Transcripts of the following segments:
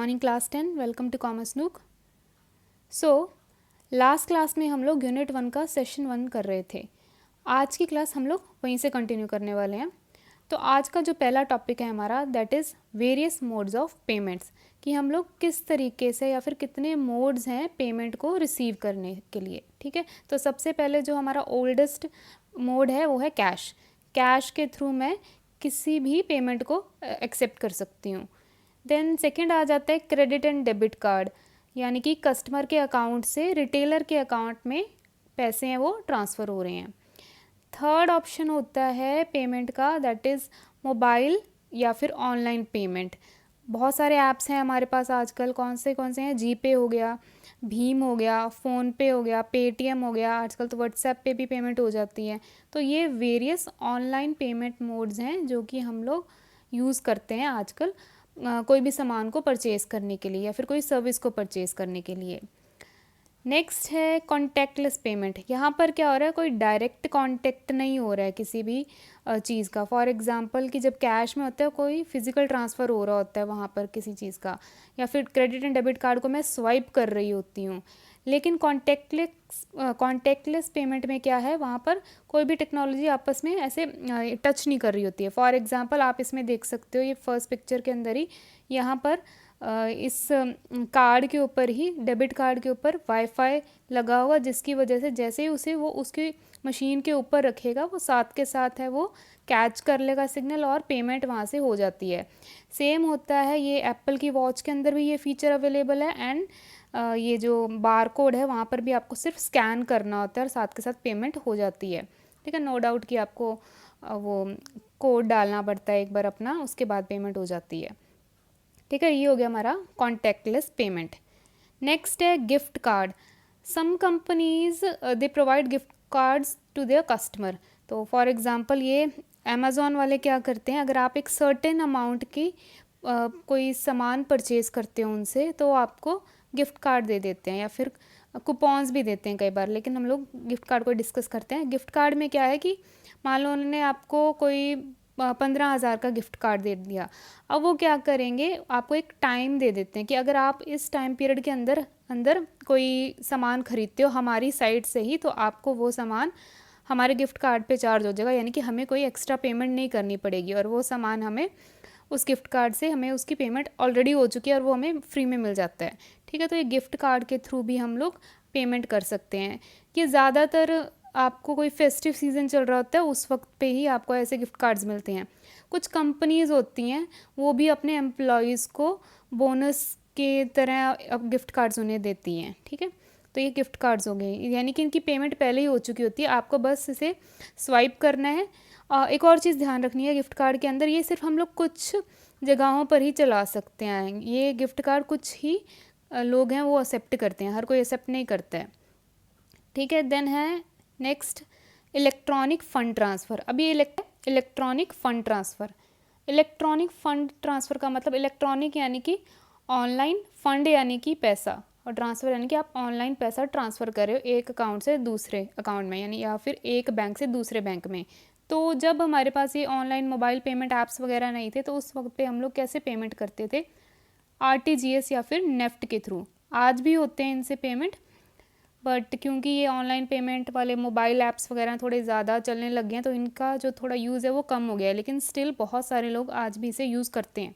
Morning class 10। Welcome to Commerce Nook. So last class में हम लोग यूनिट 1 का सेशन 1 कर रहे थे। आज की क्लास हम लोग वहीं से कंटिन्यू करने वाले हैं। तो आज का जो पहला टॉपिक है हमारा that is various modes of payments, कि हम लोग किस तरीके से या फिर कितने मोड्स हैं पेमेंट को रिसीव करने के लिए। ठीक है, तो सबसे पहले जो हमारा ओल्डेस्ट मोड है वो है कैश। कैश के थ्रू मैं किसी भी पेमेंट को एक्सेप्ट कर सकती हूँ। देन सेकंड आ जाता है क्रेडिट एंड डेबिट कार्ड, यानी कि कस्टमर के अकाउंट से रिटेलर के अकाउंट में पैसे हैं वो ट्रांसफ़र हो रहे हैं। थर्ड ऑप्शन होता है पेमेंट का दैट इज़ मोबाइल या फिर ऑनलाइन पेमेंट। बहुत सारे ऐप्स हैं हमारे पास आजकल। कौन से हैं? जीपे हो गया, भीम हो गया, फ़ोनपे हो गया, पेटीएम हो गया, आजकल तो व्हाट्सएप पे भी पेमेंट हो जाती है। तो ये वेरियस ऑनलाइन पेमेंट मोड्स हैं जो कि हम लोग यूज़ करते हैं आजकल कोई भी सामान को परचेज़ करने के लिए या फिर कोई सर्विस को परचेज़ करने के लिए। नेक्स्ट है कॉन्टैक्टलेस पेमेंट। यहाँ पर क्या हो रहा है, कोई डायरेक्ट कॉन्टैक्ट नहीं हो रहा है किसी भी चीज़ का। फॉर एग्जांपल कि जब कैश में होता है कोई फिजिकल ट्रांसफ़र हो रहा होता है वहाँ पर किसी चीज़ का, या फिर क्रेडिट एंड डेबिट कार्ड को मैं स्वाइप कर रही होती हूँ। लेकिन कॉन्टैक्टलेस पेमेंट में क्या है, वहाँ पर कोई भी टेक्नोलॉजी आपस में ऐसे टच नहीं कर रही होती है। फॉर एग्जांपल आप इसमें देख सकते हो, ये फर्स्ट पिक्चर के अंदर ही यहाँ पर इस कार्ड के ऊपर ही, डेबिट कार्ड के ऊपर वाईफाई लगा हुआ, जिसकी वजह से जैसे ही उसे वो उसकी मशीन के ऊपर रखेगा वो साथ के साथ है वो कैच कर लेगा सिग्नल और पेमेंट वहाँ से हो जाती है। सेम होता है ये एप्पल की वॉच के अंदर भी ये फीचर अवेलेबल है। एंड ये जो बार कोड है वहाँ पर भी आपको सिर्फ स्कैन करना होता है और साथ के साथ पेमेंट हो जाती है। ठीक है, नो डाउट कि आपको वो कोड डालना पड़ता है एक बार अपना, उसके बाद पेमेंट हो जाती है। ठीक है, ये हो गया हमारा कॉन्टैक्टलेस पेमेंट। नेक्स्ट है gift card. Some companies they provide gift cards to their customer. तो फॉर एग्जांपल ये अमेज़ॉन वाले क्या करते हैं, अगर आप एक सर्टेन अमाउंट की कोई सामान परचेज़ करते हो उनसे तो आपको गिफ्ट कार्ड दे देते हैं या फिर कूपन्स भी देते हैं कई बार। लेकिन हम लोग गिफ्ट कार्ड को डिस्कस करते हैं। गिफ्ट कार्ड में क्या है कि मान लो उन्होंने आपको कोई 15,000 का गिफ्ट कार्ड दे दिया। अब वो क्या करेंगे, आपको एक टाइम दे देते हैं कि अगर आप इस टाइम पीरियड के अंदर अंदर कोई सामान खरीदते हो हमारी साइट से ही, तो आपको वो सामान हमारे गिफ्ट कार्ड पे चार्ज हो जाएगा, यानी कि हमें कोई एक्स्ट्रा पेमेंट नहीं करनी पड़ेगी और वो सामान हमें उस गिफ्ट कार्ड से, हमें उसकी पेमेंट ऑलरेडी हो चुकी है और वो हमें फ्री में मिल जाता है। ठीक है, तो ये गिफ्ट कार्ड के थ्रू भी हम लोग पेमेंट कर सकते हैं। कि ज़्यादातर आपको कोई फेस्टिव सीज़न चल रहा होता है उस वक्त पे ही आपको ऐसे गिफ्ट कार्ड्स मिलते हैं। कुछ कंपनीज़ होती हैं वो भी अपने एम्प्लॉयज़ को बोनस के तरह गिफ्ट कार्ड्स उन्हें देती हैं। ठीक है, तो ये गिफ्ट कार्ड्स हो गए, यानी कि इनकी पेमेंट पहले ही हो चुकी होती है, आपको बस इसे स्वाइप करना है। एक और चीज़ ध्यान रखनी है गिफ्ट कार्ड के अंदर, ये सिर्फ हम लोग कुछ जगहों पर ही चला सकते हैं। ये गिफ्ट कार्ड कुछ ही लोग हैं वो एक्सेप्ट करते हैं, हर कोई एक्सेप्ट नहीं करता है। ठीक है, देन है नेक्स्ट इलेक्ट्रॉनिक फ़ंड ट्रांसफ़र। अभी electronic fund transfer. Electronic fund transfer का मतलब इलेक्ट्रॉनिक यानी कि ऑनलाइन, फ़ंड यानी कि पैसा, और ट्रांसफ़र यानी कि आप ऑनलाइन पैसा ट्रांसफ़र कर रहे हो एक अकाउंट से दूसरे अकाउंट में, यानी या फिर एक बैंक से दूसरे बैंक में। तो जब हमारे पास ये ऑनलाइन मोबाइल पेमेंट ऐप्स वगैरह नहीं थे तो उस वक्त पे हम लोग कैसे पेमेंट करते थे, आरटीजीएस या फिर नेफ्ट के थ्रू। आज भी होते हैं इनसे पेमेंट, बट क्योंकि ये ऑनलाइन पेमेंट वाले मोबाइल ऐप्स वगैरह थोड़े ज़्यादा चलने लग गए हैं तो इनका जो थोड़ा यूज़ है वो कम हो गया है, लेकिन स्टिल बहुत सारे लोग आज भी इसे यूज़ करते हैं।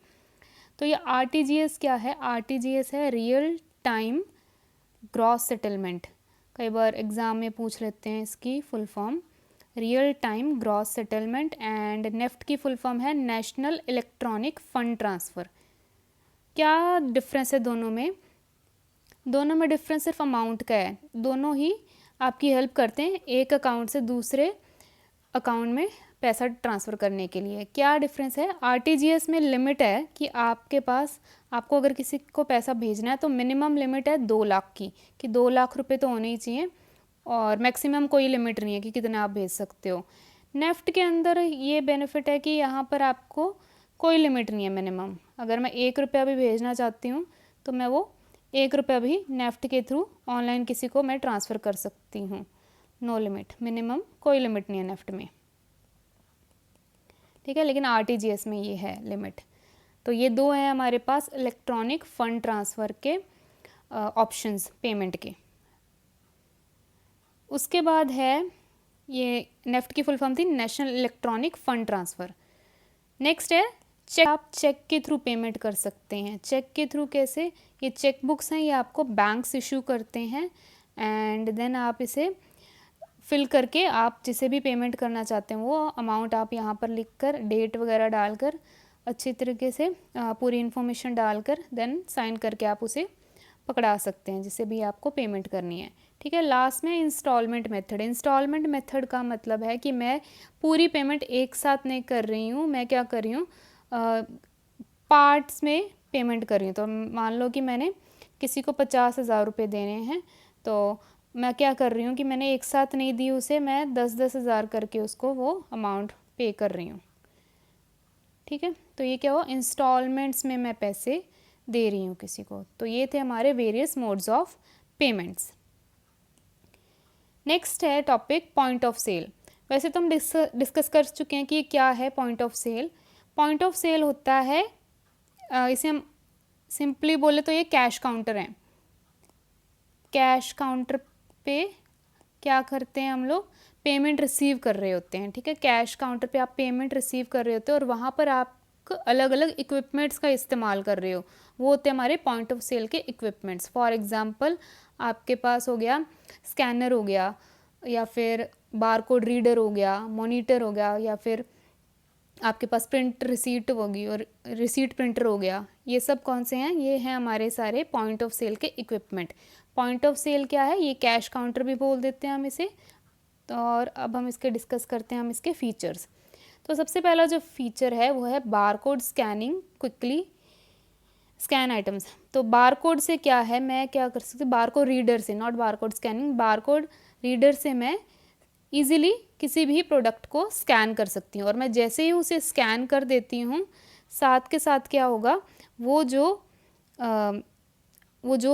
तो ये आरटीजीएस क्या है, आरटीजीएस है रियल टाइम ग्रॉस सेटलमेंट। कई बार एग्ज़ाम में पूछ लेते हैं इसकी full form, real time gross settlement. And NEFT की फुल फॉर्म है नेशनल इलेक्ट्रॉनिक फ़ंड ट्रांसफ़र। क्या डिफरेंस है दोनों में? दोनों में डिफरेंस सिर्फ अमाउंट का है। दोनों ही आपकी हेल्प करते हैं एक अकाउंट से दूसरे अकाउंट में पैसा ट्रांसफ़र करने के लिए। क्या डिफरेंस है, आरटीजीएस में लिमिट है कि आपके पास, आपको अगर किसी को पैसा भेजना है तो मिनिमम लिमिट है 2 लाख की, कि 2 लाख रुपए तो होने ही चाहिए, और मैक्सिमम कोई लिमिट नहीं है कि कितना आप भेज सकते हो। नेफ्ट के अंदर ये बेनिफिट है कि यहाँ पर आपको कोई लिमिट नहीं है मिनिमम। अगर मैं 1 रुपया भी भेजना चाहती हूँ तो मैं वो 1 रुपया भी नेफ्ट के थ्रू ऑनलाइन किसी को मैं ट्रांसफ़र कर सकती हूँ। नो लिमिट, मिनिमम कोई लिमिट नहीं है नेफ्ट में। ठीक है, लेकिन आरटीजीएस में ये है लिमिट। तो ये दो हैं हमारे पास इलेक्ट्रॉनिक फ़ंड ट्रांसफ़र के ऑप्शंस पेमेंट के। उसके बाद है ये नेफ्ट की फुल फॉर्म थी national electronic fund transfer. Next है चेक। आप चेक के थ्रू पेमेंट कर सकते हैं। चेक के थ्रू कैसे? ये चेक बुक्स हैं, ये आपको बैंक्स इशू करते हैं एंड देन आप इसे फिल करके आप जिसे भी पेमेंट करना चाहते हैं वो अमाउंट आप यहाँ पर लिखकर डेट वगैरह डालकर अच्छी तरीके से पूरी इन्फॉर्मेशन डालकर देन साइन करके आप उसे पकड़ा सकते हैं जिसे भी आपको पेमेंट करनी है। ठीक है। लास्ट में इंस्टॉलमेंट मेथड। इंस्टॉलमेंट मेथड का मतलब है कि मैं पूरी पेमेंट एक साथ नहीं कर रही हूँ, मैं क्या कर रही हूँ, पार्ट्स में पेमेंट कर रही हूँ। तो मान लो कि मैंने किसी को 50,000 रुपये देने हैं, तो मैं क्या कर रही हूँ कि मैंने एक साथ नहीं दी उसे, मैं 10-10 हज़ार करके उसको वो अमाउंट पे कर रही हूँ। ठीक है। तो ये क्या हुआ, इंस्टॉलमेंट्स में मैं पैसे दे रही हूँ किसी को। तो ये थे हमारे various modes of payments. Next है टॉपिक पॉइंट ऑफ सेल। वैसे तो हम डिस्कस कर चुके हैं कि ये क्या है point of sale. Point of sale होता है, इसे हम सिंपली बोले तो ये कैश काउंटर है। कैश काउंटर पे क्या करते हैं हम लोग, पेमेंट रिसीव कर रहे होते हैं। ठीक है। कैश काउंटर पे आप पेमेंट रिसीव कर रहे होते हैं और वहाँ पर आप अलग अलग इक्विपमेंट्स का इस्तेमाल कर रहे हो, वो होते हैं हमारे पॉइंट ऑफ सेल के इक्विपमेंट्स। फॉर एग्जांपल आपके पास हो गया स्कैनर हो गया, या फिर बारकोड रीडर हो गया, मॉनिटर हो गया, या फिर आपके पास प्रिंट रिसीट होगी और रिसीट प्रिंटर हो गया। ये सब कौन से हैं, ये हैं हमारे सारे पॉइंट ऑफ सेल के इक्विपमेंट। पॉइंट ऑफ सेल क्या है, ये कैश काउंटर भी बोल देते हैं हम इसे। तो और अब हम इसके डिस्कस करते हैं हम इसके फीचर्स। तो सबसे पहला जो फीचर है वो है barcode scanning quickly scan items. तो बारकोड से क्या है, मैं क्या कर सकती हूँ, बारकोड रीडर से, not barcode scanning, barcode reader से मैं ईजिली किसी भी प्रोडक्ट को स्कैन कर सकती हूँ। और मैं जैसे ही उसे स्कैन कर देती हूँ, साथ के साथ क्या होगा, वो जो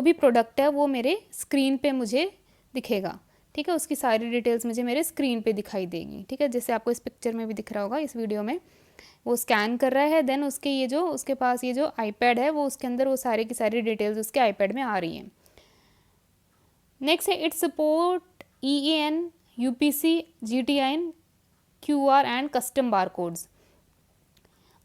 भी प्रोडक्ट है वो मेरे स्क्रीन पे मुझे दिखेगा। ठीक है। उसकी सारी डिटेल्स मुझे मेरे स्क्रीन पे दिखाई देगी। ठीक है। जैसे आपको इस पिक्चर में भी दिख रहा होगा, इस वीडियो में वो स्कैन कर रहा है, देन उसके पास ये जो आईपैड है वो उसके अंदर वो सारी की सारी डिटेल्स उसके आईपैड में आ रही हैं। नेक्स्ट है it support EAN, UPC, GTIN, QR and custom barcodes.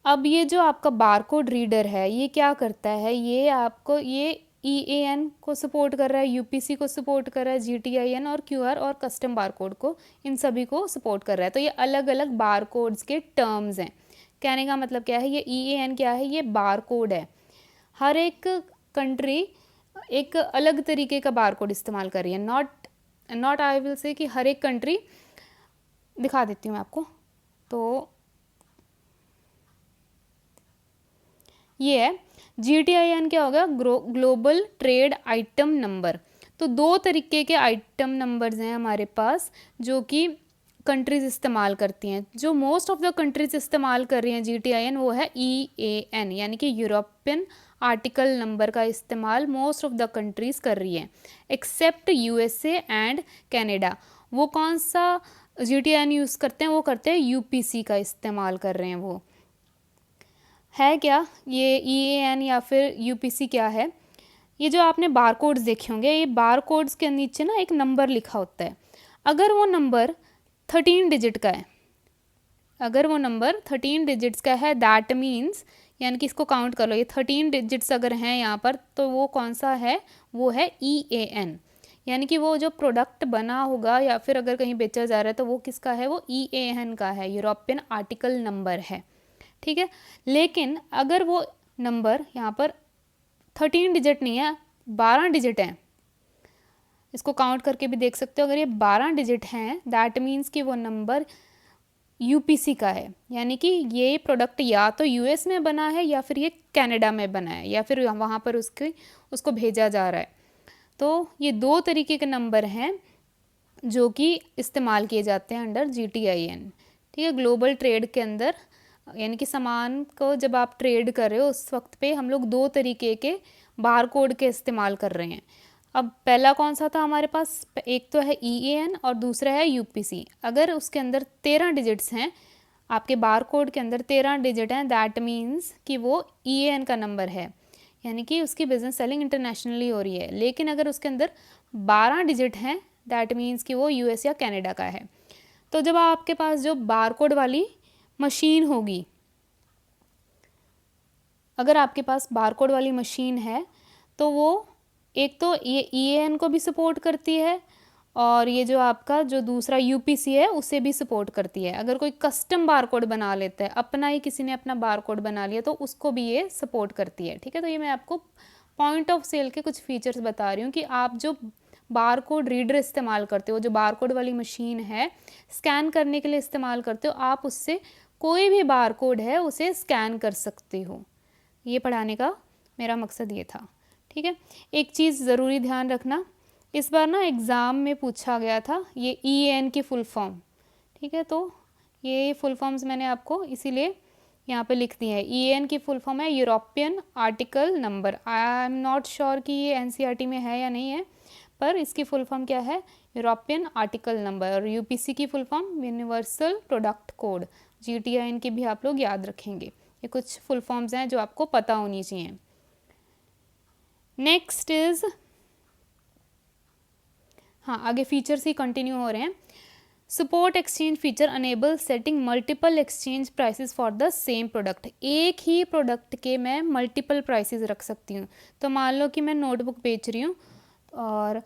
अब ये जो आपका बारकोड रीडर है ये क्या करता है, ये आपको ये EAN को सपोर्ट कर रहा है, UPC को सपोर्ट कर रहा है, GTIN और QR और कस्टम बारकोड को, इन सभी को सपोर्ट कर रहा है। तो ये अलग अलग बारकोड्स के टर्म्स हैं। कहने का मतलब क्या है, ये EAN क्या है, ये बारकोड है। हर एक कंट्री एक अलग तरीके का बारकोड इस्तेमाल कर रही है। नॉट आई विल से कि हर एक कंट्री, दिखा देती हूँ मैं आपको। तो ये है GTIN, क्या होगा, ग्लोबल ट्रेड आइटम नंबर। तो दो तरीके के आइटम नंबर्स हैं हमारे पास जो कि कंट्रीज़ इस्तेमाल करती हैं। जो मोस्ट ऑफ द कंट्रीज़ इस्तेमाल कर रही हैं GTIN, वो है EAN, यानी कि यूरोपियन आर्टिकल नंबर का इस्तेमाल मोस्ट ऑफ द कंट्रीज़ कर रही हैं, एक्सेप्ट USA एंड कनाडा। वो कौन सा GTIN यूज़ करते हैं, वो करते हैं UPC का इस्तेमाल कर रहे हैं। वो है क्या, ये EAN या फिर UPC क्या है, ये जो आपने बारकोड्स देखे होंगे, ये बारकोड्स के नीचे ना एक नंबर लिखा होता है। अगर वो नंबर 13 डिजिट का है, अगर वो नंबर 13 डिजिट्स का है, दैट मीन्स, यानी कि इसको काउंट कर लो, ये 13 डिजिट्स अगर हैं यहाँ पर, तो वो कौन सा है, वो है EAN। यानी कि वो जो प्रोडक्ट बना होगा या फिर अगर कहीं बेचा जा रहा है तो वो किसका है, वो EAN का है, यूरोपियन आर्टिकल नंबर है। ठीक है। लेकिन अगर वो नंबर यहाँ पर 13 डिजिट नहीं है, 12 डिजिट हैं, इसको काउंट करके भी देख सकते हो। अगर ये 12 डिजिट हैं, दैट मीन्स कि वो नंबर UPC का है, यानी कि ये प्रोडक्ट या तो US में बना है या फिर ये कनाडा में बना है या फिर वहाँ पर उसको भेजा जा रहा है। तो ये दो तरीके के नंबर हैं जो कि इस्तेमाल किए जाते हैं अंडर GTIN। ठीक है। ग्लोबल ट्रेड के अंदर, यानी कि सामान को जब आप ट्रेड कर रहे हो उस वक्त पे हम लोग दो तरीके के बारकोड के इस्तेमाल कर रहे हैं। अब पहला कौन सा था हमारे पास, एक तो है EAN और दूसरा है UPC। अगर उसके अंदर 13 डिजिट्स हैं, आपके बार कोड के अंदर 13 डिजिट हैं, दैट मीन्स कि वो EAN का नंबर है, यानी कि उसकी बिजनेस सेलिंग इंटरनेशनली हो रही है। लेकिन अगर उसके अंदर 12 डिजिट हैं, दैट मीन्स कि वो US या कनाडा का है। तो जब आपके पास जो बार कोड वाली मशीन होगी, अगर आपके पास बार कोड वाली मशीन है तो वो एक तो ये EAN को भी सपोर्ट करती है और ये जो आपका जो दूसरा UPC है उसे भी सपोर्ट करती है। अगर कोई कस्टम बार कोड बना लेता है, अपना ही किसी ने अपना बार कोड बना लिया, तो उसको भी ये सपोर्ट करती है। ठीक है, तो ये मैं आपको पॉइंट ऑफ सेल के कुछ फीचर्स बता रही हूँ कि आप जो बार कोड रीडर इस्तेमाल करते हो, जो बार कोड वाली मशीन है स्कैन करने के लिए इस्तेमाल करते हो, आप उससे कोई भी बार कोड है उसे स्कैन कर सकते हो। ये पढ़ाने का मेरा मकसद ये था। ठीक है, एक चीज़ ज़रूरी ध्यान रखना, इस बार ना एग्ज़ाम में पूछा गया था ये EAN की फुल फॉर्म। ठीक है, तो ये फुल फॉर्म्स मैंने आपको इसीलिए यहाँ पे लिख दी है। EAN की फुल फॉर्म है European article number. I am not sure कि ये NCERT में है या नहीं है, पर इसकी फुल फॉर्म क्या है, यूरोपियन आर्टिकल नंबर। और UPC की full form universal product code. GTIN की भी आप लोग याद रखेंगे। ये कुछ फुल फॉर्म्स हैं जो आपको पता होनी चाहिए। नेक्स्ट इज, हाँ आगे फीचर्स ही कंटिन्यू हो रहे हैं। Support exchange feature enable setting multiple exchange prices for the same product. एक ही प्रोडक्ट के मैं मल्टीपल प्राइसेस रख सकती हूँ। तो मान लो कि मैं नोटबुक बेच रही हूँ और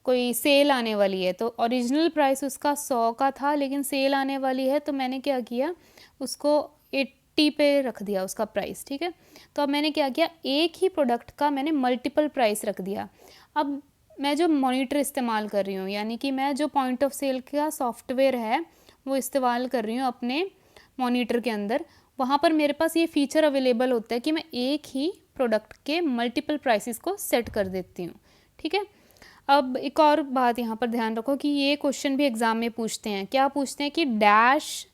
कोई सेल आने वाली है, तो ओरिजिनल प्राइस उसका 100 का था, लेकिन सेल आने वाली है तो मैंने क्या किया, उसको 80 पे रख दिया उसका प्राइस। ठीक है, तो अब मैंने क्या किया, एक ही प्रोडक्ट का मैंने मल्टीपल प्राइस रख दिया। अब मैं जो मॉनिटर इस्तेमाल कर रही हूँ, यानी कि मैं जो पॉइंट ऑफ सेल का सॉफ्टवेयर है वो इस्तेमाल कर रही हूँ अपने मॉनिटर के अंदर, वहाँ पर मेरे पास ये फीचर अवेलेबल होता है कि मैं एक ही प्रोडक्ट के मल्टीपल प्राइसेस को सेट कर देती हूँ। ठीक है, अब एक और बात यहाँ पर ध्यान रखो कि ये क्वेश्चन भी एग्जाम में पूछते हैं। क्या पूछते हैं कि dash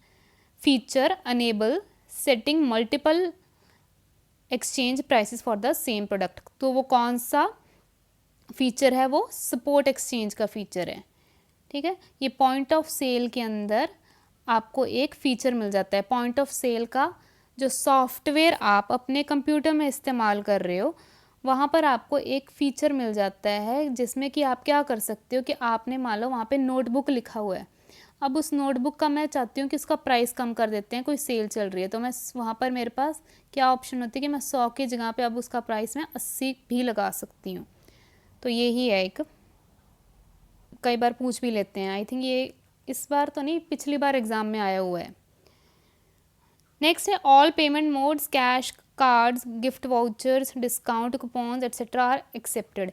feature enable setting multiple exchange prices for the same product. तो वो कौन सा फीचर है, वो सपोर्ट एक्सचेंज का फीचर है। ठीक है, ये पॉइंट ऑफ सेल के अंदर आपको एक फीचर मिल जाता है। पॉइंट ऑफ सेल का जो सॉफ्टवेयर आप अपने कंप्यूटर में इस्तेमाल कर रहे हो, वहाँ पर आपको एक फ़ीचर मिल जाता है जिसमें कि आप क्या कर सकते हो कि आपने मान लो वहाँ पे नोटबुक लिखा हुआ है। अब उस नोटबुक का मैं चाहती हूँ कि उसका प्राइस कम कर देते हैं, कोई सेल चल रही है, तो मैं वहाँ पर मेरे पास क्या ऑप्शन होती है कि मैं 100 की जगह पे अब उसका प्राइस मैं 80 भी लगा सकती हूँ। तो ये ही है एक, कई बार पूछ भी लेते हैं। आई थिंक ये इस बार तो नहीं, पिछली बार एग्ज़ाम में आया हुआ है। नेक्स्ट है all payment modes, cash, cards, gift vouchers, discount coupons etcetera are accepted.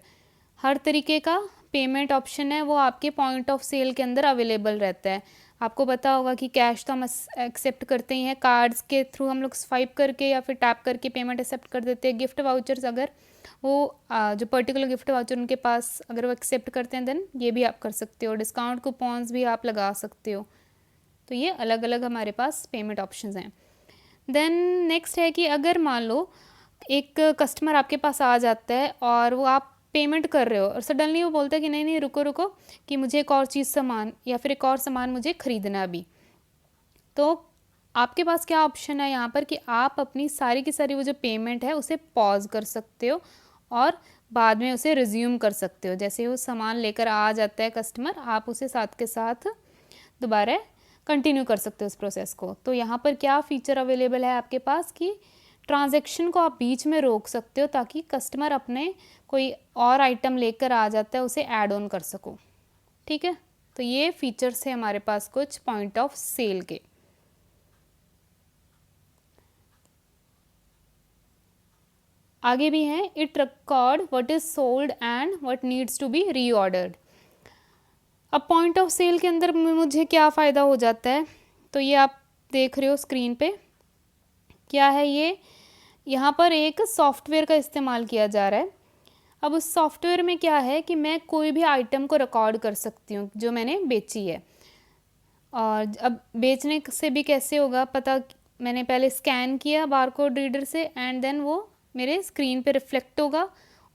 हर तरीके का पेमेंट ऑप्शन है वो आपके पॉइंट ऑफ सेल के अंदर अवेलेबल रहता है। आपको पता होगा कि कैश तो हम एक्सेप्ट करते ही हैं, कार्ड्स के थ्रू हम लोग स्वाइप करके या फिर टैप करके पेमेंट एक्सेप्ट कर देते हैं। गिफ्ट वाउचर्स अगर वो जो पर्टिकुलर गिफ्ट वाउचर उनके पास अगर वो एक्सेप्ट करते हैं देन ये भी आप कर सकते हो। डिस्काउंट कूपन्स भी आप लगा सकते हो। तो ये अलग अलग हमारे पास पेमेंट ऑप्शंस हैं। देन नेक्स्ट है कि अगर मान लो एक कस्टमर आपके पास आ जाता है और वो आप पेमेंट कर रहे हो और सडनली वो बोलता है कि नहीं नहीं रुको रुको कि मुझे एक और चीज़ सामान या फिर एक और सामान मुझे ख़रीदना अभी, तो आपके पास क्या ऑप्शन है यहाँ पर कि आप अपनी सारी की सारी वो जो पेमेंट है उसे पॉज कर सकते हो और बाद में उसे रिज्यूम कर सकते हो। जैसे वो सामान लेकर आ जाता है कस्टमर, आप उसे साथ के साथ दोबारा कंटिन्यू कर सकते हो उस प्रोसेस को। तो यहाँ पर क्या फ़ीचर अवेलेबल है आपके पास कि ट्रांजैक्शन को आप बीच में रोक सकते हो ताकि कस्टमर अपने कोई और आइटम लेकर आ जाता है उसे ऐड ऑन कर सको। ठीक है, तो ये फीचर्स है हमारे पास कुछ पॉइंट ऑफ सेल के। आगे भी हैं, it record what is sold and what needs to be reordered. अब पॉइंट ऑफ सेल के अंदर मुझे क्या फ़ायदा हो जाता है, तो ये आप देख रहे हो स्क्रीन पे क्या है ये, यहाँ पर एक सॉफ्टवेयर का इस्तेमाल किया जा रहा है। अब उस सॉफ्टवेयर में क्या है कि मैं कोई भी आइटम को रिकॉर्ड कर सकती हूँ जो मैंने बेची है। और अब बेचने से भी कैसे होगा पता, मैंने पहले स्कैन किया बारकोड रीडर से एंड देन वो मेरे स्क्रीन पे रिफ्लेक्ट होगा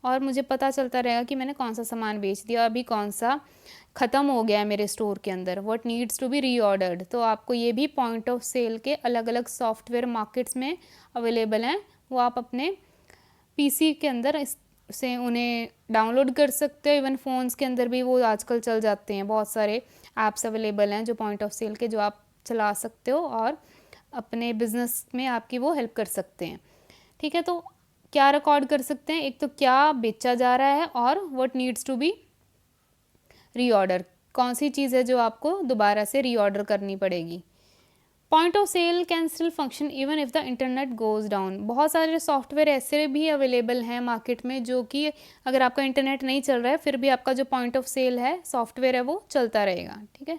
और मुझे पता चलता रहेगा कि मैंने कौन सा सामान बेच दिया, अभी कौन सा ख़त्म हो गया है मेरे स्टोर के अंदर, व्हाट नीड्स टू बी रीऑर्डर्ड। तो आपको ये भी पॉइंट ऑफ सेल के अलग अलग सॉफ्टवेयर मार्केट्स में अवेलेबल हैं, वो आप अपने पीसी के अंदर से उन्हें डाउनलोड कर सकते हो। इवन फ़ोन्स के अंदर भी वो आजकल चल जाते हैं, बहुत सारे ऐप्स अवेलेबल हैं जो पॉइंट ऑफ सेल के, जो आप चला सकते हो और अपने बिजनेस में आपकी वो हेल्प कर सकते हैं। ठीक है, तो क्या रिकॉर्ड कर सकते हैं, एक तो क्या बेचा जा रहा है और what needs to be reorder, कौन सी चीज़ है जो आपको दोबारा से रीऑर्डर करनी पड़ेगी। Point of sale can still function even if the internet goes down. बहुत सारे सॉफ्टवेयर ऐसे भी अवेलेबल हैं मार्केट में जो कि अगर आपका इंटरनेट नहीं चल रहा है फिर भी आपका जो पॉइंट ऑफ सेल है सॉफ्टवेयर है वो चलता रहेगा। ठीक है,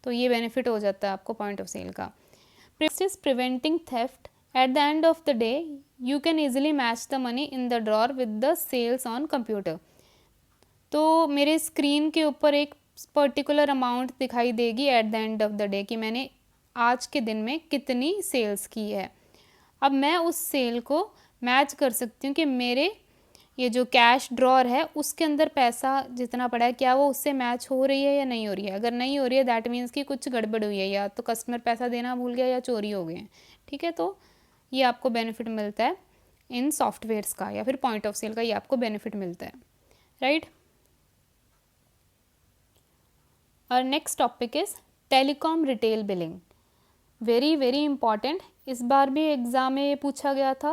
तो ये बेनिफिट हो जाता है आपको पॉइंट ऑफ सेल का। Is preventing theft. At the end of the day you can easily match the money in the drawer with the sales on computer. तो मेरे स्क्रीन के ऊपर एक पर्टिकुलर अमाउंट दिखाई देगी eight the end of the day कि मैंने आज के दिन में कितनी सेल्स की है। अब मैं उस सेल को मैच कर सकती हूँ कि मेरे ये जो कैश ड्रॉर है उसके अंदर पैसा जितना पड़ा है क्या वो उससे मैच हो रही है या नहीं हो रही है। अगर नहीं हो रही है दैट मीन्स कि कुछ गड़बड़ हुई है, या तो कस्टमर पैसा देना भूल गया या चोरी हो गए हैं। ठीक है, तो ये आपको बेनिफिट मिलता है इन सॉफ्टवेयर्स का, या फिर पॉइंट ऑफ सेल का ये आपको बेनिफिट मिलता है, राइट। और next topic is telecom retail billing. Very very important, इस बार भी एग्ज़ाम में ये पूछा गया था,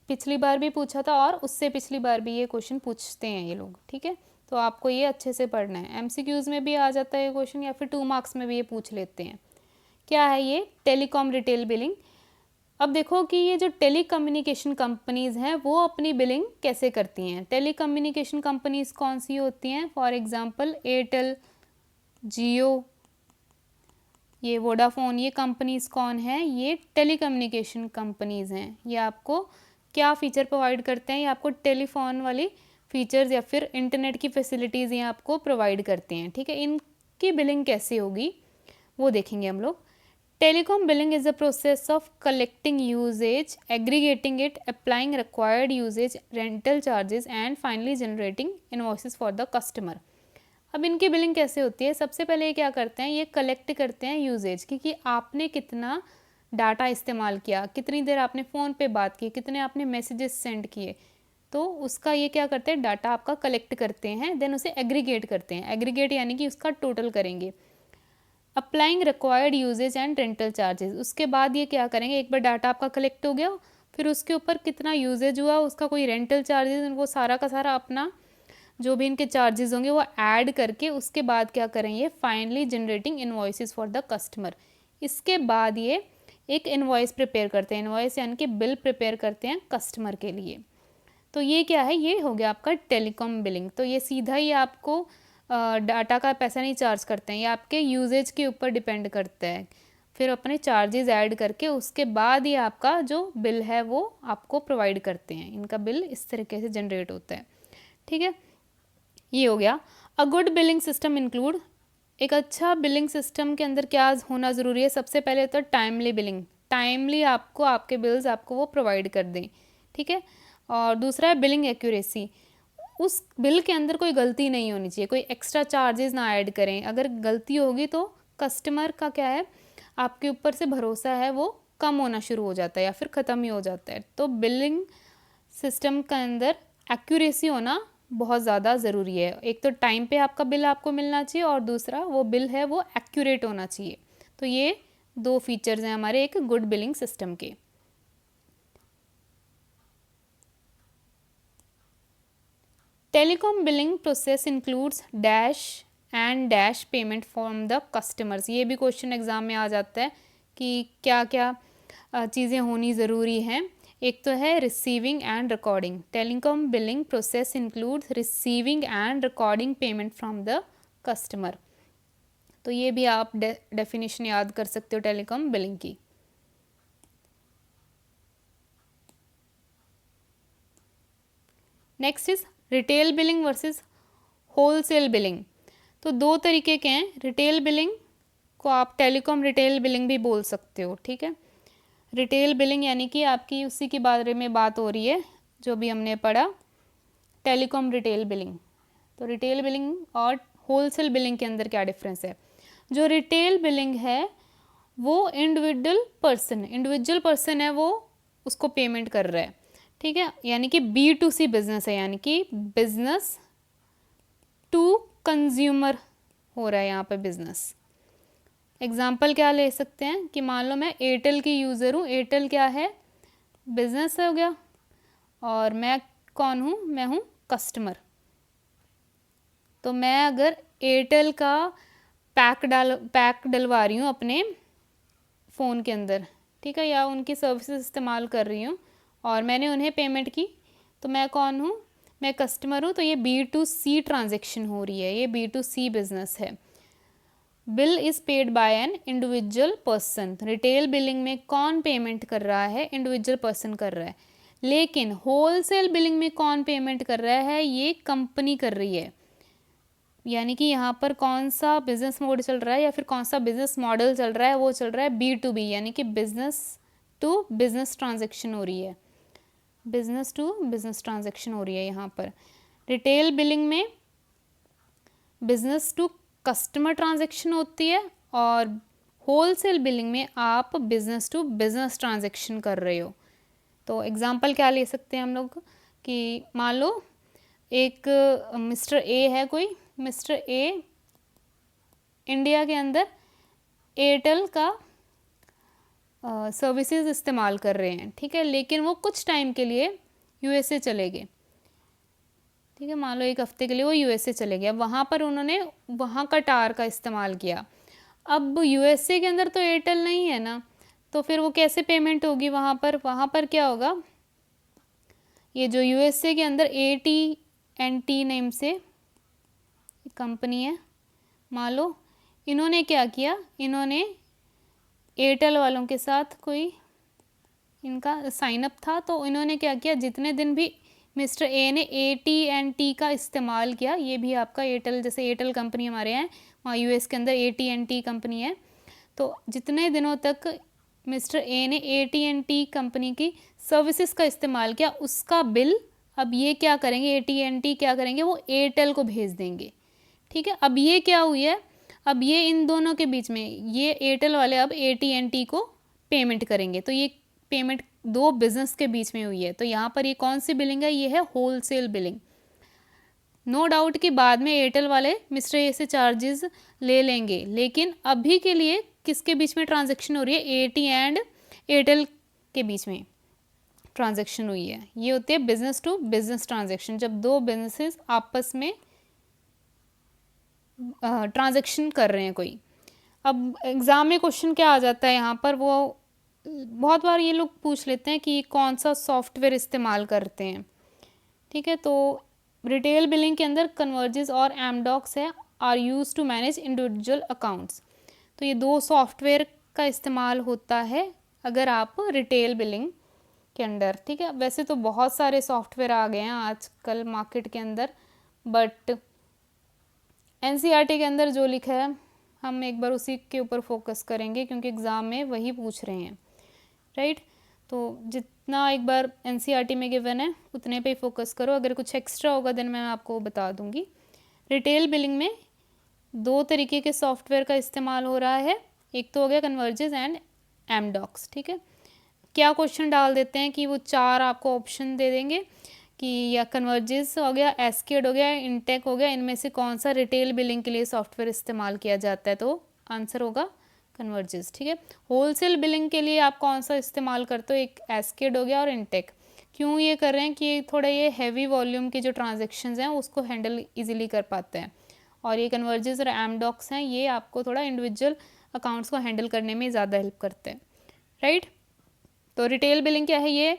पिछली बार भी पूछा था और उससे पिछली बार भी ये क्वेश्चन पूछते हैं ये लोग। ठीक है, तो आपको ये अच्छे से पढ़ना है, एमसीक्यूज़ में भी आ जाता है ये क्वेश्चन या फिर 2 मार्क्स में भी ये पूछ लेते हैं। क्या है ये टेलीकॉम रिटेल बिलिंग। अब देखो कि ये जो टेली कम्युनिकेशन कंपनीज़ हैं वो अपनी बिलिंग कैसे करती हैं। टेली कम्युनिकेशन कंपनीज़ कौन सी होती हैं, फॉर एग्ज़ाम्पल एयरटेल, जियो, ये वोडाफोन, ये कंपनीज़ कौन हैं, ये टेली कम्युनिकेशन कंपनीज़ हैं। ये आपको क्या फ़ीचर प्रोवाइड करते हैं, ये आपको टेलीफोन वाली फ़ीचर्स या फिर इंटरनेट की फैसिलिटीज़ ये आपको प्रोवाइड करते हैं। ठीक है, इनकी बिलिंग कैसे होगी वो देखेंगे हम लोग। Telecom billing is the process of collecting usages, aggregating it, applying required usages, rental charges and finally generating invoices for the customer. अब इनकी बिलिंग कैसे होती है, सबसे पहले ये क्या करते हैं, ये कलेक्ट करते हैं यूजेज की कि आपने कितना डाटा इस्तेमाल किया, कितनी देर आपने फ़ोन पे बात की, कितने आपने मैसेजेस सेंड किए, तो उसका ये क्या करते हैं डाटा आपका कलेक्ट करते हैं, देन उसे एग्रीगेट करते हैं। एग्रीगेट यानी कि उसका टोटल करेंगे। Applying required usages and rental charges, उसके बाद ये क्या करेंगे, एक बार डाटा आपका कलेक्ट हो गया फिर उसके ऊपर कितना यूजेज हुआ, उसका कोई रेंटल चार्जेस, वो सारा का सारा अपना जो भी इनके चार्जेस होंगे वो ऐड करके उसके बाद क्या करेंगे, finally generating invoices for the customer. इसके बाद ये एक इनवॉइस प्रिपेयर करते हैं, इनवॉइस यानी कि बिल प्रिपेयर करते हैं कस्टमर के लिए। तो ये क्या है, ये हो गया आपका टेलीकॉम बिलिंग। तो ये सीधा ही आपको डाटा का पैसा नहीं चार्ज करते हैं, ये आपके यूजेज के ऊपर डिपेंड करता है। फिर अपने चार्जेस ऐड करके उसके बाद ये आपका जो बिल है वो आपको प्रोवाइड करते हैं। इनका बिल इस तरीके से जनरेट होता है। ठीक है, ये हो गया। A good billing system include, एक अच्छा बिलिंग सिस्टम के अंदर क्या होना ज़रूरी है, सबसे पहले तो टाइमली बिलिंग, टाइमली आपको आपके बिल्स आपको वो प्रोवाइड कर दें। ठीक है, और दूसरा है बिलिंग एक्यूरेसी, उस बिल के अंदर कोई गलती नहीं होनी चाहिए, कोई एक्स्ट्रा चार्जेस ना ऐड करें। अगर गलती होगी तो कस्टमर का क्या है, आपके ऊपर से भरोसा है वो कम होना शुरू हो जाता है या फिर ख़त्म ही हो जाता है। तो बिलिंग सिस्टम के अंदर एक्यूरेसी होना बहुत ज़्यादा ज़रूरी है। एक तो टाइम पे आपका बिल आपको मिलना चाहिए और दूसरा वो बिल है वो एक्यूरेट होना चाहिए। तो ये 2 फीचर्स हैं हमारे एक गुड बिलिंग सिस्टम के। Telecom billing process includes dash and dash payment from the customers. ये भी क्वेश्चन एग्जाम में आ जाता है कि क्या क्या चीज़ें होनी ज़रूरी हैं। एक तो है receiving end recording. Telecom billing process includes receiving end recording payment from the customer. तो ये भी आप डेफिनेशन याद कर सकते हो टेलीकॉम बिलिंग की। Next is retail billing versus wholesale billing. तो 2 तरीके के हैं। रिटेल बिलिंग को आप टेलीकॉम रिटेल बिलिंग भी बोल सकते हो। ठीक है, रिटेल बिलिंग यानी कि आपकी उसी के बारे में बात हो रही है जो भी हमने पढ़ा, टेलीकॉम रिटेल बिलिंग। तो रिटेल बिलिंग और होलसेल बिलिंग के अंदर क्या डिफरेंस है? जो रिटेल बिलिंग है वो इंडिविजुअल पर्सन है, वो उसको पेमेंट कर रहा है, ठीक है, यानी कि B2C बिजनेस है, यानी कि बिजनेस टू कंज्यूमर हो रहा है यहाँ पर बिजनेस। एग्जाम्पल क्या ले सकते हैं कि मान लो मैं एयरटेल की यूज़र हूँ, एयरटेल क्या है, बिजनेस हो गया, और मैं कौन हूँ, मैं हूँ कस्टमर। तो मैं अगर एयरटेल का पैक डलवा रही हूँ अपने फ़ोन के अंदर, ठीक है, या उनकी सर्विसेज इस्तेमाल कर रही हूँ और मैंने उन्हें पेमेंट की, तो मैं कौन हूँ, मैं कस्टमर हूँ। तो ये B2C ट्रांजेक्शन हो रही है, ये B2C बिजनेस है। Bill is paid by an individual person. Retail billing में कौन पेमेंट कर रहा है, इंडिविजुअल पर्सन कर रहा है। लेकिन होलसेल बिलिंग में कौन पेमेंट कर रहा है, ये कंपनी कर रही है। यानी कि यहाँ पर कौन सा बिजनेस मोड चल रहा है या फिर कौन सा बिजनेस मॉडल चल रहा है, वो चल रहा है B2B, यानी कि बिजनेस टू बिजनेस ट्रांजेक्शन हो रही है, बिजनेस टू बिजनेस ट्रांजेक्शन हो रही है यहाँ पर। रिटेल बिलिंग में बिजनेस टू कस्टमर ट्रांजेक्शन होती है और होलसेल बिलिंग में आप बिजनेस टू बिजनेस ट्रांजेक्शन कर रहे हो। तो एग्जांपल क्या ले सकते हैं हम लोग कि मान लो एक मिस्टर ए है, कोई मिस्टर ए इंडिया के अंदर एयरटेल का सर्विसेज इस्तेमाल कर रहे हैं, ठीक है, लेकिन वो कुछ टाइम के लिए USA चले गए, ठीक है, मान लो एक हफ्ते के लिए वो USA चले गया, वहाँ पर उन्होंने वहाँ का टावर का इस्तेमाल किया। अब USA के अंदर तो एयरटेल नहीं है ना, तो फिर वो कैसे पेमेंट होगी वहाँ पर क्या होगा, ये जो USA के अंदर AT&T नेम से कंपनी है, मान लो इन्होंने क्या किया, इन्होंने एयरटेल वालों के साथ कोई इनका साइन अप था, तो इन्होंने क्या किया, जितने दिन भी मिस्टर ए ने AT&T का इस्तेमाल किया, ये भी आपका एयरटेल, जैसे एयरटेल कंपनी हमारे यहाँ वहाँ US के अंदर AT&T कंपनी है, तो जितने दिनों तक मिस्टर ए ने AT&T कंपनी की सर्विसेज का इस्तेमाल किया, उसका बिल अब ये क्या करेंगे, AT&T क्या करेंगे, वो एयरटेल को भेज देंगे, ठीक है। अब ये क्या हुई है, अब ये इन दोनों के बीच में, ये एयरटेल वाले अब AT&T को पेमेंट करेंगे, तो ये पेमेंट दो बिजनेस के बीच में हुई है। तो यहाँ पर ये कौन सी बिलिंग है, ये है होलसेल बिलिंग। नो डाउट कि बाद में एयरटेल वाले मिस्टर ए से चार्जेस ले लेंगे, लेकिन अभी के लिए किसके बीच में ट्रांजैक्शन हो रही है, AT एंड एयरटेल के बीच में ट्रांजैक्शन हुई है। ये होती है बिजनेस टू बिजनेस ट्रांजैक्शन, जब दो बिजनेसेस आपस में ट्रांजैक्शन कर रहे हैं कोई। अब एग्ज़ाम में क्वेश्चन क्या आ जाता है यहाँ पर, वो बहुत बार ये लोग पूछ लेते हैं कि कौन सा सॉफ्टवेयर इस्तेमाल करते हैं, ठीक है। तो रिटेल बिलिंग के अंदर कन्वर्जेस और एमडॉक्स है, are use to manage individual accounts. तो ये दो सॉफ्टवेयर का इस्तेमाल होता है अगर आप रिटेल बिलिंग के अंदर, ठीक है। वैसे तो बहुत सारे सॉफ्टवेयर आ गए हैं आजकल मार्केट के अंदर, बट NCERT के अंदर जो लिखा है हम एक बार उसी के ऊपर फोकस करेंगे, क्योंकि एग्ज़ाम में वही पूछ रहे हैं, राइट। तो जितना एक बार NCERT में गिवन है उतने पे ही फोकस करो, अगर कुछ एक्स्ट्रा होगा देन मैं आपको बता दूंगी। रिटेल बिलिंग में दो तरीके के सॉफ्टवेयर का इस्तेमाल हो रहा है, एक तो हो गया कन्वर्जेस एंड एमडॉक्स, ठीक है। क्या क्वेश्चन डाल देते हैं कि वो चार आपको ऑप्शन दे देंगे कि या कन्वर्जेस हो गया, एस्केड हो गया, इंटेक हो गया, इनमें से कौन सा रिटेल बिलिंग के लिए सॉफ्टवेयर इस्तेमाल किया जाता है, तो आंसर होगा कन्वर्जेस, ठीक है। होलसेल बिलिंग के लिए आप कौन सा इस्तेमाल करते हो, एक एस्केड हो गया और इंटेक। क्यों ये कर रहे हैं कि थोड़ा ये हैवी वॉल्यूम के जो ट्रांजेक्शन्स हैं उसको हैंडल इजीली कर पाते हैं, और ये कन्वर्जेस और एमडॉक्स हैं, ये आपको थोड़ा इंडिविजुअल अकाउंट्स को हैंडल करने में ज़्यादा हेल्प करते हैं, राइट। तो रिटेल बिलिंग क्या है, ये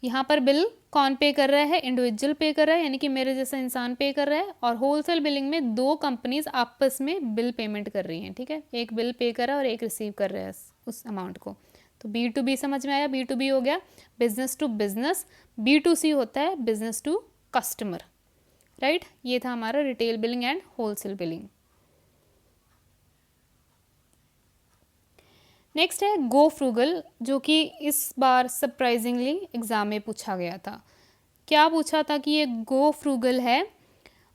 यहाँ पर बिल कौन पे कर रहा है, इंडिविजुअल पे कर रहा है, यानी कि मेरे जैसा इंसान पे कर रहा है, और होलसेल बिलिंग में दो कंपनीज आपस में बिल पेमेंट कर रही हैं, ठीक है। एक बिल पे कर रहा है और एक रिसीव कर रहा है उस अमाउंट को। तो B2B समझ में आया, B2B हो गया बिजनेस टू बिजनेस, B2C होता है बिजनेस टू कस्टमर, राइट। ये था हमारा retail billing and wholesale billing. Next है गो फ्रूगल, जो कि इस बार सरप्राइजिंगली एग्जाम में पूछा गया था। क्या पूछा था कि ये गो फ्रूगल है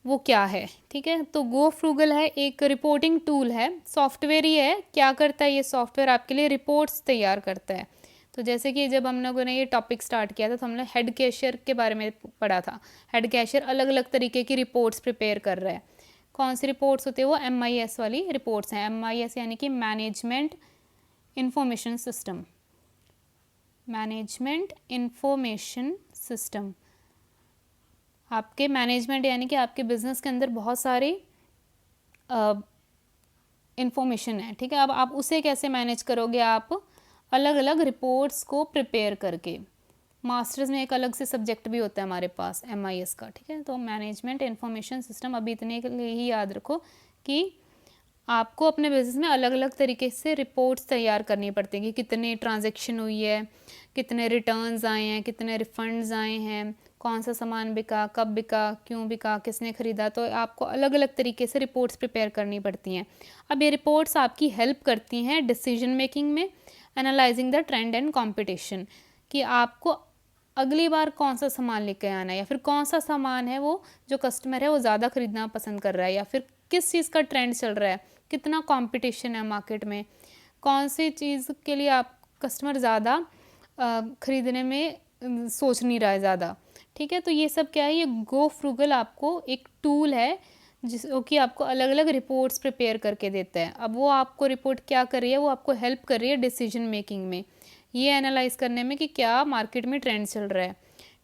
वो क्या है, ठीक है। तो गो फ्रूगल है एक रिपोर्टिंग टूल है, सॉफ्टवेयर ही है। क्या करता है ये सॉफ्टवेयर, आपके लिए रिपोर्ट्स तैयार करता है। तो जैसे कि जब हम लोगों ने ये टॉपिक स्टार्ट किया था तो हमने हेड कैशियर के बारे में पढ़ा था। हेड कैशियर अलग अलग तरीके की रिपोर्ट्स प्रिपेयर कर रहा है। कौन सी रिपोर्ट्स होती है, वो MIS वाली रिपोर्ट्स हैं। MIS यानी कि management information system, management information system. आपके मैनेजमेंट यानी कि आपके बिजनेस के अंदर बहुत सारी इंफॉर्मेशन है, ठीक है। अब आप उसे कैसे मैनेज करोगे, आप अलग अलग रिपोर्ट्स को प्रिपेयर करके। मास्टर्स में एक अलग से सब्जेक्ट भी होता है हमारे पास MIS का, ठीक है। तो मैनेजमेंट इंफॉर्मेशन सिस्टम, अभी इतने के लिए ही याद रखो कि आपको अपने बिजनेस में अलग अलग तरीके से रिपोर्ट्स तैयार करनी पड़ती हैं कि कितने ट्रांजैक्शन हुई है, कितने रिटर्न्स आए हैं, कितने रिफंड्स आए हैं, कौन सा सामान बिका, कब बिका, क्यों बिका, किसने ख़रीदा। तो आपको अलग अलग तरीके से रिपोर्ट्स प्रिपेयर करनी पड़ती हैं। अब ये रिपोर्ट्स आपकी हेल्प करती हैं डिसीजन मेकिंग में, analysing the trend and competition, कि आपको अगली बार कौन सा सामान लेके आना है, या फिर कौन सा सामान है वो जो कस्टमर है वो ज़्यादा ख़रीदना पसंद कर रहा है, या फिर किस चीज़ का ट्रेंड चल रहा है, कितना कंपटीशन है मार्केट में, कौन सी चीज़ के लिए आप कस्टमर ज़्यादा ख़रीदने में सोच नहीं रहा है ज़्यादा, ठीक है। तो ये सब क्या है, ये गो फ्रूगल आपको एक टूल है जिसको कि आपको अलग अलग रिपोर्ट्स प्रिपेयर करके देता है। अब वो आपको रिपोर्ट क्या कर रही है, वो आपको हेल्प कर रही है डिसीजन मेकिंग में, ये एनालाइज करने में कि क्या मार्केट में ट्रेंड चल रहा है,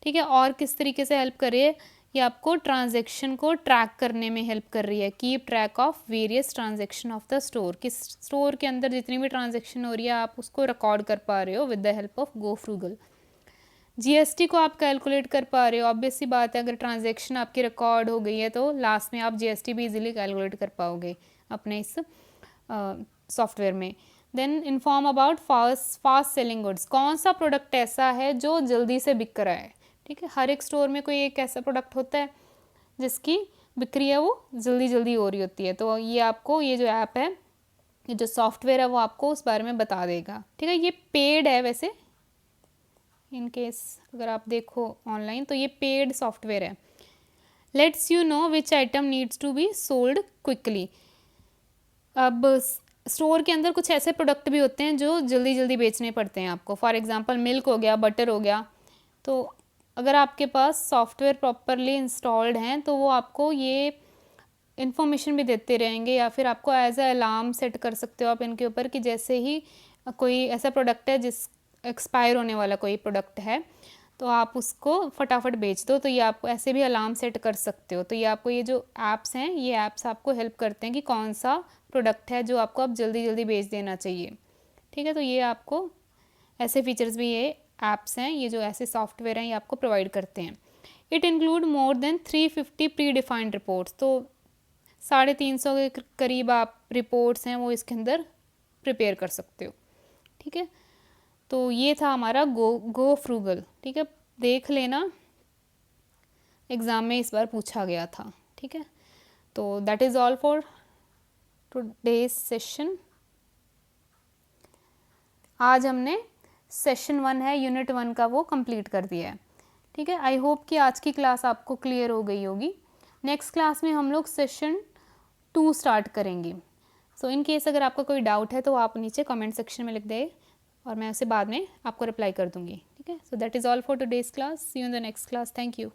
ठीक है। और किस तरीके से हेल्प कर रही है, ये आपको ट्रांजैक्शन को ट्रैक करने में हेल्प कर रही है। Keep track of various transaction of the store, कि स्टोर के अंदर जितनी भी ट्रांजैक्शन हो रही है आप उसको रिकॉर्ड कर पा रहे हो with the help of go frugal. GST को आप कैलकुलेट कर पा रहे हो, ऑब्वियस सी बात है, अगर ट्रांजैक्शन आपकी रिकॉर्ड हो गई है तो लास्ट में आप GST भी इजीली कैलकुलेट कर पाओगे अपने इस सॉफ्टवेयर में। Then inform about fast selling goods, कौन सा प्रोडक्ट ऐसा है जो जल्दी से बिक रहा है, ठीक है। हर एक स्टोर में कोई एक ऐसा प्रोडक्ट होता है जिसकी बिक्री है वो जल्दी जल्दी हो रही होती है। तो ये आपको, ये जो ऐप है, ये जो सॉफ्टवेयर है वो आपको उस बारे में बता देगा, ठीक है। ये पेड है वैसे, इन केस अगर आप देखो ऑनलाइन तो ये पेड सॉफ्टवेयर है। Lets you know which item needs to be sold quickly. अब स्टोर के अंदर कुछ ऐसे प्रोडक्ट भी होते हैं जो जल्दी जल्दी बेचने पड़ते हैं आपको। फॉर एग्जांपल मिल्क हो गया, बटर हो गया। तो अगर आपके पास सॉफ्टवेयर प्रॉपरली इंस्टॉल्ड हैं तो वो आपको ये इन्फॉर्मेशन भी देते रहेंगे, या फिर आपको एज अ अलार्म सेट कर सकते हो आप इनके ऊपर कि जैसे ही कोई ऐसा प्रोडक्ट है जिस एक्सपायर होने वाला कोई प्रोडक्ट है तो आप उसको फटाफट बेच दो। तो ये आपको ऐसे भी अलार्म सेट कर सकते हो। तो ये आपको, ये जो ऐप्स हैं, ये ऐप्स आपको हेल्प करते हैं कि कौन सा प्रोडक्ट है जो आपको अब जल्दी जल्दी बेच देना चाहिए, ठीक है। तो ये आपको ऐसे फीचर्स भी ये ऐप्स हैं, ये जो ऐसे सॉफ्टवेयर हैं ये आपको प्रोवाइड करते हैं। It include more than 350 pre defined reports, तो 350 के करीब आप रिपोर्ट्स हैं वो इसके अंदर प्रिपेयर कर सकते हो, ठीक है। तो ये था हमारा गो फ्रूगल, ठीक है। देख लेना, एग्ज़ाम में इस बार पूछा गया था, ठीक है। तो that is all for today's session. आज हमने सेशन 1 है यूनिट 1 का वो कंप्लीट कर दिया है, ठीक है। आई होप कि आज की क्लास आपको क्लियर हो गई होगी। नेक्स्ट क्लास में हम लोग सेशन 2 स्टार्ट करेंगे। सो इन केस अगर आपका कोई डाउट है तो आप नीचे कमेंट सेक्शन में लिख दें और मैं उसे बाद में आपको रिप्लाई कर दूंगी, ठीक है। So that is all for today's class. See you in the next class. Thank you.